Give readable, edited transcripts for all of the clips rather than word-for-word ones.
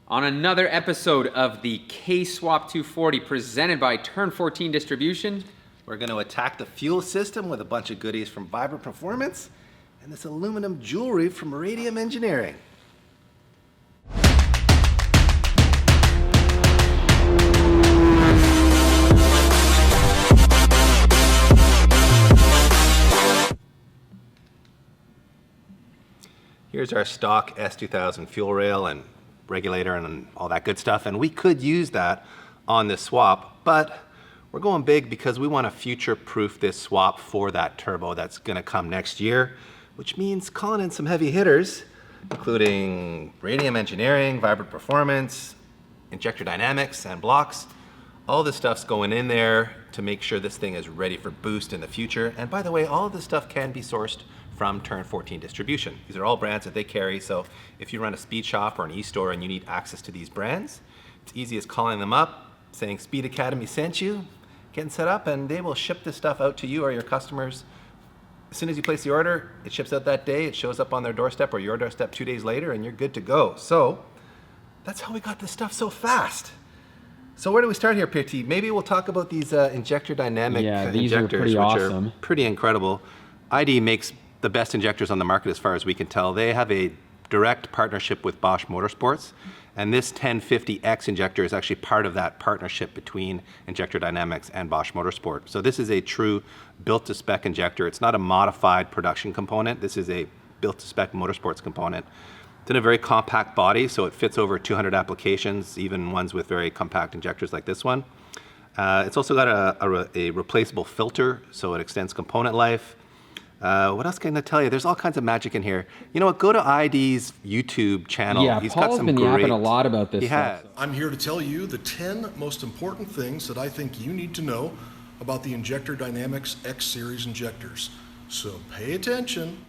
On another episode of the K-Swap 240 presented by Turn 14 Distribution, we're going to attack the fuel system with a bunch of goodies from Vibrant Performance and this aluminum jewelry from Radium Engineering. Here's our stock S2000 fuel rail and regulator and all that good stuff, and we could use that on this swap, but we're going big because we want to future-proof this swap for that turbo that's going to come next year, which means calling in some heavy hitters, including Radium Engineering, Vibrant Performance, Injector Dynamics, and blocks. All this stuff's going in there to make sure this thing is ready for boost in the future. And by the way, all of this stuff can be sourced from Turn 14 Distribution. These are all brands that they carry, so if you run a speed shop or an e-store and you need access to these brands, it's easy as calling them up, saying Speed Academy sent you, getting set up, and they will ship this stuff out to you or your customers. As soon as you place the order, it ships out that day, it shows up on their doorstep or your doorstep 2 days later, and you're good to go. So that's how we got this stuff so fast. So where do we start here, Pirti? Maybe we'll talk about these Injector Dynamic injectors, which are pretty incredible. ID makes the best injectors on the market as far as we can tell. They have a direct partnership with Bosch Motorsports, and this 1050X injector is actually part of that partnership between Injector Dynamics and Bosch Motorsport. So this is a true built-to-spec injector. It's not a modified production component. This is a built-to-spec motorsports component. It's in a very compact body, so it fits over 200 applications, even ones with very compact injectors like this one. It's also got a replaceable filter, so it extends component life. What else can I tell you? There's all kinds of magic in here. You know what? Go to ID's YouTube channel. Yeah, Paul's been yapping a lot about this stuff. I'm here to tell you the 10 most important things that I think you need to know about the Injector Dynamics X Series injectors. So pay attention.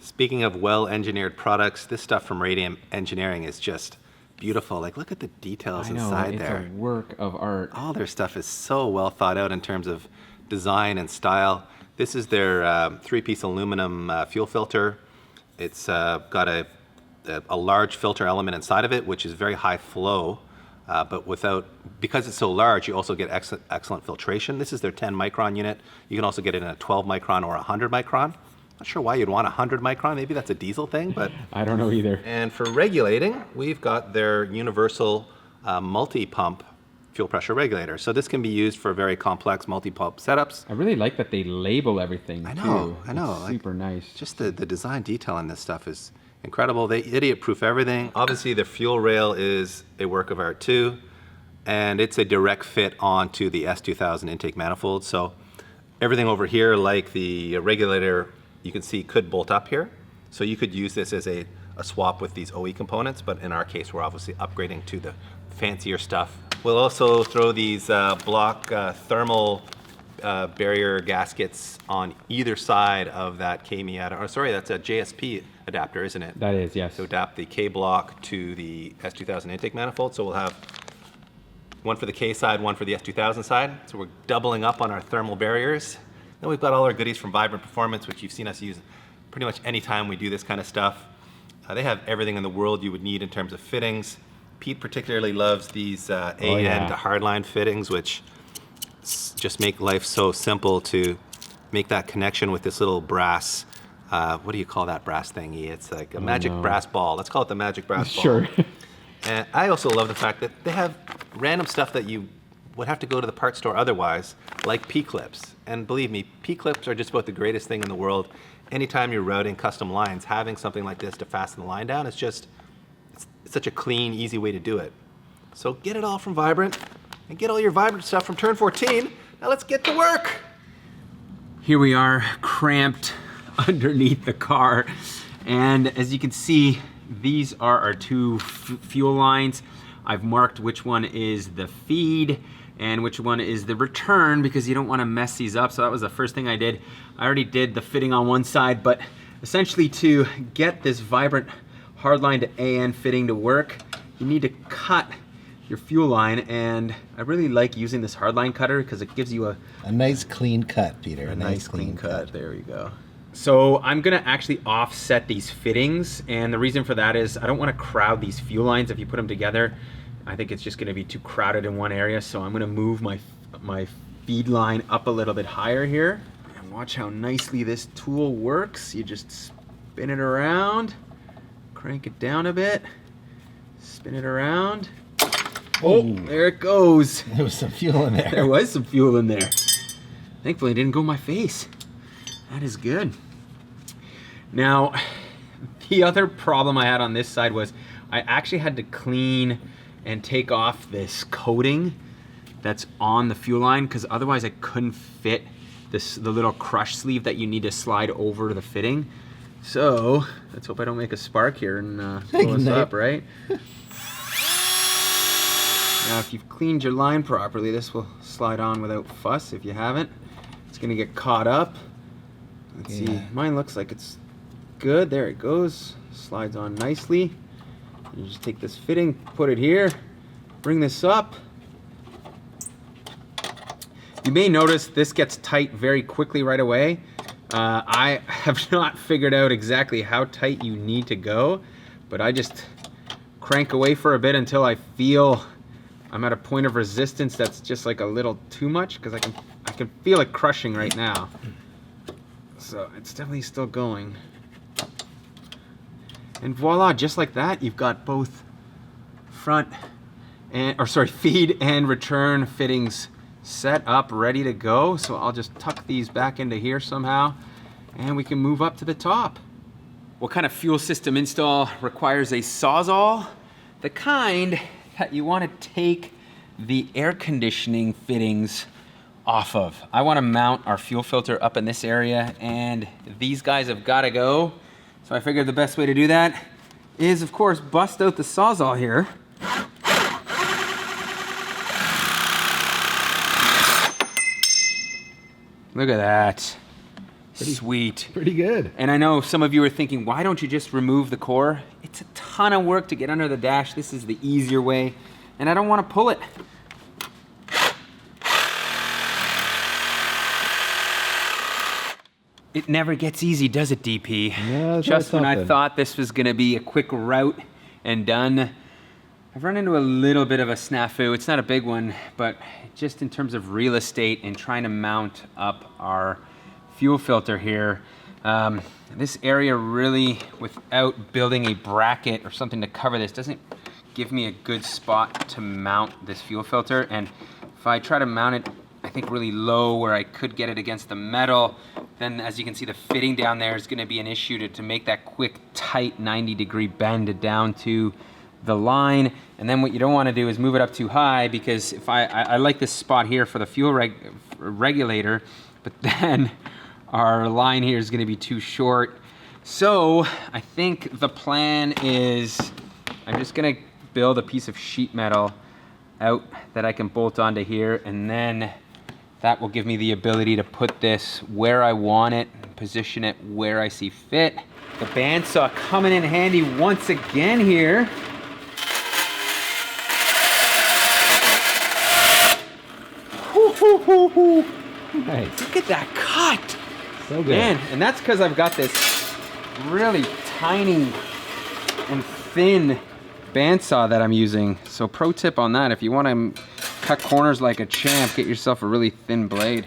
Speaking of well-engineered products, this stuff from Radium Engineering is just beautiful. Like, look at the details inside there. It's a work of art. All their stuff is so well thought out in terms of design and style. This is their three-piece aluminum fuel filter. It's got a large filter element inside of it, which is very high flow, but because it's so large, you also get excellent filtration. This is their 10 micron unit. You can also get it in a 12 micron or 100 micron. Not sure why you'd want 100 micron. Maybe that's a diesel thing, but I don't know either. And for regulating, we've got their universal multi-pump fuel pressure regulator. So this can be used for very complex multi-pump setups. I really like that they label everything. I know. It's super nice. Just the design detail on this stuff is incredible. They idiot-proof everything. Obviously, the fuel rail is a work of art too, and it's a direct fit onto the S2000 intake manifold. So everything over here, like the regulator, you can see could bolt up here. So you could use this as a swap with these OE components, but in our case, we're obviously upgrading to the fancier stuff. We'll also throw these block thermal barrier gaskets on either side of that K-Miata, or sorry, that's a JSP adapter, isn't it? That is, yes. To adapt the K block to the S2000 intake manifold. So we'll have one for the K side, one for the S2000 side. So we're doubling up on our thermal barriers. Then we've got all our goodies from Vibrant Performance, which you've seen us use pretty much any time we do this kind of stuff. They have everything in the world you would need in terms of fittings. Pete particularly loves these AN to hardline fittings, which just make life so simple to make that connection with this little brass, what do you call that brass thingy? It's like a magic brass ball. Let's call it the magic brass ball. Sure. And I also love the fact that they have random stuff that you would have to go to the parts store otherwise, like P-clips. And believe me, P-clips are just about the greatest thing in the world. Anytime you're routing custom lines, having something like this to fasten the line down, it's such a clean, easy way to do it. So get it all from Vibrant, and get all your Vibrant stuff from Turn 14. Now let's get to work. here we are cramped underneath the car. And as you can see, these are our two fuel lines. I've marked which one is the feed and which one is the return because you don't want to mess these up. So that was the first thing I did. I already did the fitting on one side, but essentially to get this Vibrant hardline to AN fitting to work, you need to cut your fuel line, and I really like using this hardline cutter because it gives you a nice clean cut, Peter. A nice clean cut. There we go. So I'm gonna actually offset these fittings, and the reason for that is I don't wanna crowd these fuel lines. If you put them together, I think it's just gonna be too crowded in one area, so I'm gonna move my feed line up a little bit higher here. And watch how nicely this tool works. You just spin it around, crank it down a bit, spin it around. Oh, there it goes. There was some fuel in there. There was some fuel in there. Thankfully it didn't go in my face. That is good. Now, the other problem I had on this side was I actually had to clean and take off this coating that's on the fuel line, because otherwise I couldn't fit the little crush sleeve that you need to slide over the fitting. So let's hope I don't make a spark here and blow us up, right? Now, if you've cleaned your line properly, this will slide on without fuss. If you haven't, it's gonna get caught up. Let's see, mine looks like it's good. There it goes, slides on nicely. You just take this fitting, put it here, bring this up. You may notice this gets tight very quickly right away. I have not figured out exactly how tight you need to go, but I just crank away for a bit until I feel I'm at a point of resistance that's just like a little too much, because I can feel it crushing right now. So it's definitely still going. And voila, just like that, you've got both front and, or sorry, feed and return fittings set up, ready to go. So I'll just tuck these back into here somehow, and we can move up to the top. What kind of fuel system install requires a Sawzall? The kind that you want to take the air conditioning fittings off of. I want to mount our fuel filter up in this area, and these guys have got to go. So I figured the best way to do that is, of course, bust out the Sawzall here. Look at that. Sweet. Pretty good. And I know some of you are thinking, why don't you just remove the core? It's a ton of work to get under the dash. This is the easier way, and I don't want to pull it. It never gets easy, does it, DP? No, it's just when I something. thought this was gonna be a quick route and done, I've run into a little bit of a snafu. It's not a big one, but just in terms of real estate and trying to mount up our fuel filter here, this area really, without building a bracket or something to cover this, doesn't give me a good spot to mount this fuel filter. And if I try to mount it, I think really low where I could get it against the metal, then as you can see, the fitting down there is gonna be an issue to make that quick, tight 90-degree bend down to the line. And then what you don't wanna do is move it up too high, because if I like this spot here for the fuel regulator, but then our line here is gonna be too short. So I think the plan is I'm just gonna build a piece of sheet metal out that I can bolt onto here, and then that will give me the ability to put this where I want it, position it where I see fit. The bandsaw coming in handy once again here. Nice. Look at that cut. So good. Man, and that's because I've got this really tiny and thin bandsaw that I'm using. So pro tip on that, if you want to cut corners like a champ, get yourself a really thin blade.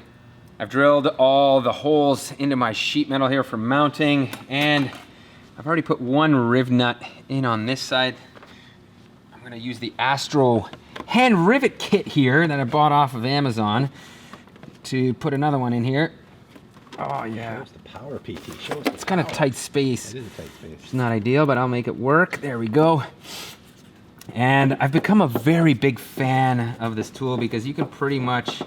I've drilled all the holes into my sheet metal here for mounting, and I've already put one riv nut in on this side. I'm gonna use the Astro hand rivet kit here that I bought off of Amazon to put another one in here. Oh yeah. Show us the power, PT. Show us the It's kind of power. tight space. It is a tight space. It's not ideal, but I'll make it work. There we go. And I've become a very big fan of this tool because you can pretty much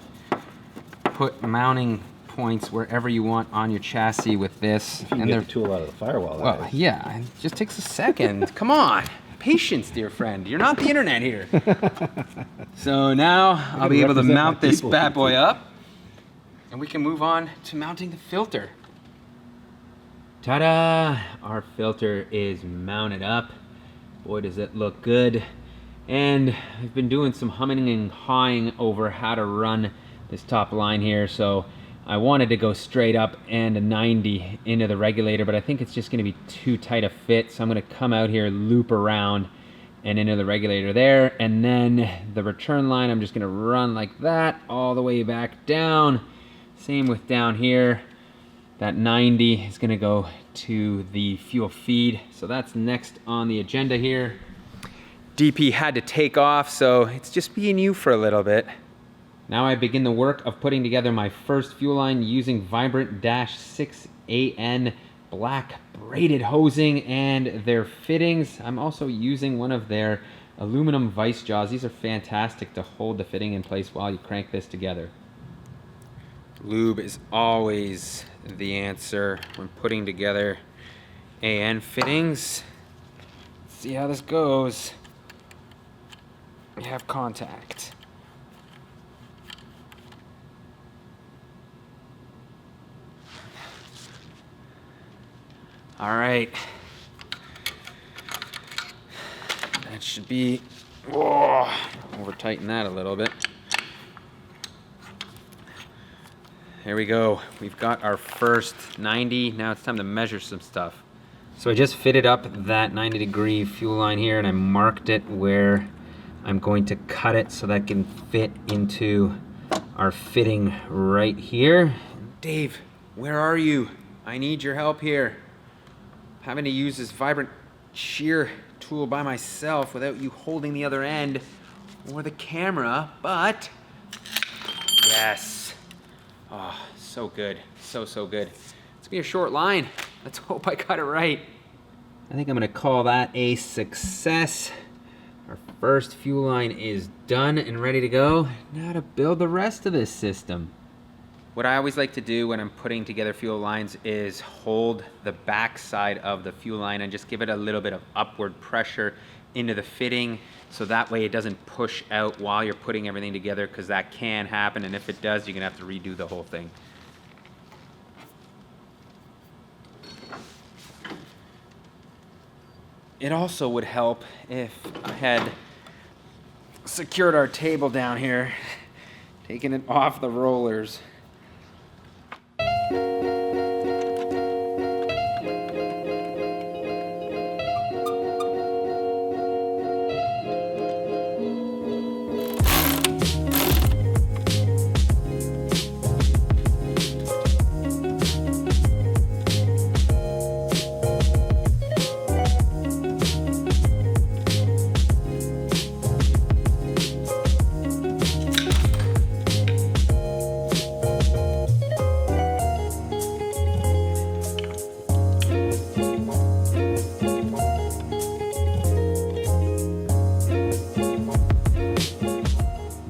put mounting points wherever you want on your chassis with this. If you can And get they're, the tool out of the firewall. that well, is. yeah, it just takes a second. Come on. Patience, dear friend. You're not the internet here. So now I'll be able to represent mount my this people, bad PT. boy up, and we can move on to mounting the filter. Ta-da! Our filter is mounted up. Boy, does it look good. And I've been doing some humming and hawing over how to run this top line here. So I wanted to go straight up and a 90 into the regulator, but I think it's just gonna be too tight a fit. So I'm gonna come out here, loop around and into the regulator there. And then the return line, I'm just gonna run like that all the way back down. Same with down here. That 90 is gonna go to the fuel feed. So that's next on the agenda here. DP had to take off, so it's just me and you for a little bit. Now I begin the work of putting together my first fuel line using Vibrant-6AN black braided hosing and their fittings. I'm also using one of their aluminum vice jaws. These are fantastic to hold the fitting in place while you crank this together. Lube is always the answer when putting together AN fittings. Let's see how this goes. We have contact. All right. That should be, over tighten that a little bit. There we go. We've got our first 90. Now it's time to measure some stuff. So I just fitted up that 90-degree fuel line here, and I marked it where I'm going to cut it so that can fit into our fitting right here. Dave, where are you? I need your help here. Having to use this Vibrant shear tool by myself without you holding the other end or the camera, but yes. Oh, so good, so good. It's gonna be a short line. Let's hope I got it right. I think I'm gonna call that a success. Our first fuel line is done and ready to go. Now to build the rest of this system. What I always like to do when I'm putting together fuel lines is hold the back side of the fuel line and just give it a little bit of upward pressure into the fitting, so that way it doesn't push out while you're putting everything together, because that can happen, and if it does, you're gonna have to redo the whole thing. It also would help if I had secured our table down here, taken it off the rollers.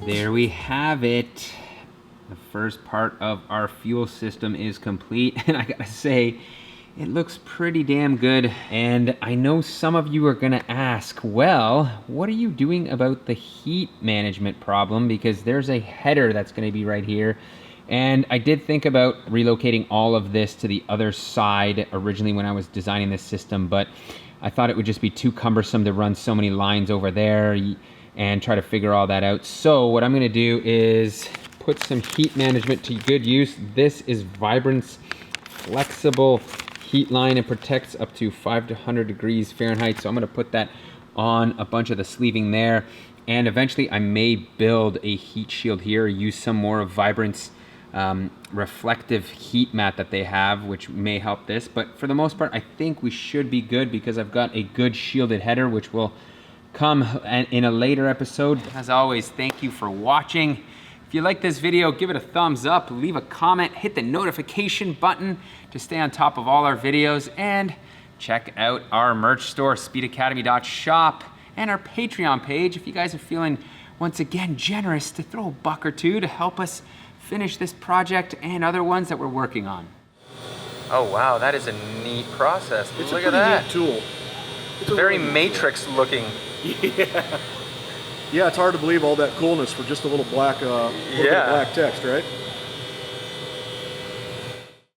There we have it. The first part of our fuel system is complete, and I gotta say, it looks pretty damn good. And I know some of you are gonna ask, well, what are you doing about the heat management problem? Because there's a header that's gonna be right here. And I did think about relocating all of this to the other side originally when I was designing this system, but I thought it would just be too cumbersome to run so many lines over there and try to figure all that out. So what I'm gonna do is put some heat management to good use. This is Vibrant's flexible heat line. It protects up to 5 to 100 degrees Fahrenheit. So I'm gonna put that on a bunch of the sleeving there. And eventually I may build a heat shield here, use some more of Vibrant's reflective heat mat that they have, which may help this. But for the most part, I think we should be good because I've got a good shielded header, which will come in a later episode. As always, thank you for watching. If you like this video, give it a thumbs up, leave a comment, hit the notification button to stay on top of all our videos, and check out our merch store, speedacademy.shop, and our Patreon page if you guys are feeling, once again, generous to throw a buck or two to help us finish this project and other ones that we're working on. Oh wow, that is a neat process. It's Look a at that. pretty neat tool. It's a Very really neat Matrix looking. Yeah, it's hard to believe all that coolness for just a little black, Yeah. black text, right?